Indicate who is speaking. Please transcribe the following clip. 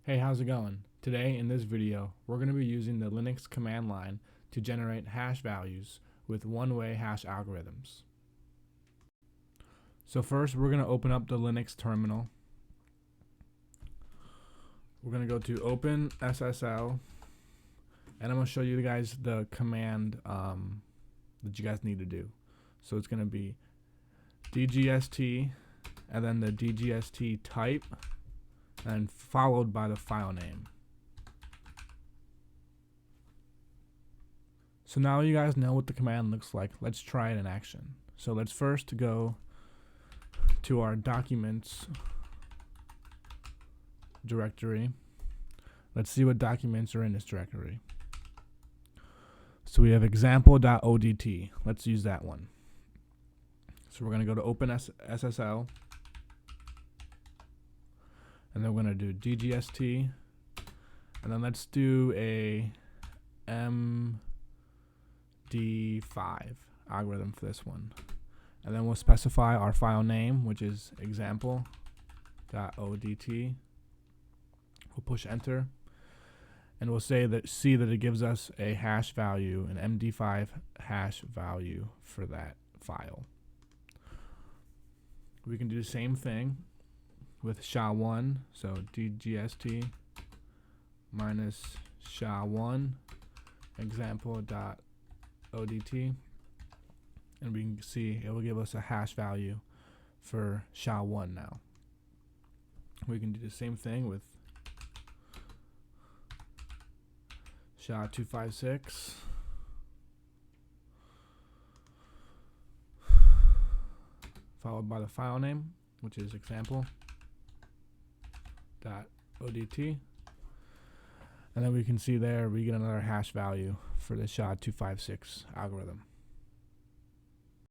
Speaker 1: Hey, how's it going? Today in this video, we're going to be using the Linux command line to generate hash values with one-way hash algorithms. So first, we're going to open up the Linux terminal. We're going to go to OpenSSL, and I'm going to show you guys the command that you guys need to do. So it's going to be dgst and then the dgst type and followed by the file name. So now you guys know what the command looks like. Let's try it in action. So let's first go to our documents directory. Let's see what documents are in this directory. So we have example.odt. Let's use that one. So we're going to go to OpenSSL, and then we're going to do dgst, and then let's do a MD5 algorithm for this one. And then we'll specify our file name, which is example.odt. We'll push enter, and we'll see that it gives us a hash value, an MD5 hash value for that file. We can do the same thing with SHA-1, so dgst minus SHA-1 example.odt, and we can see it will give us a hash value for SHA-1 now. We can do the same thing with SHA-256 followed by the file name, which is example.odt, and then we can see there we get another hash value for the SHA-256 algorithm.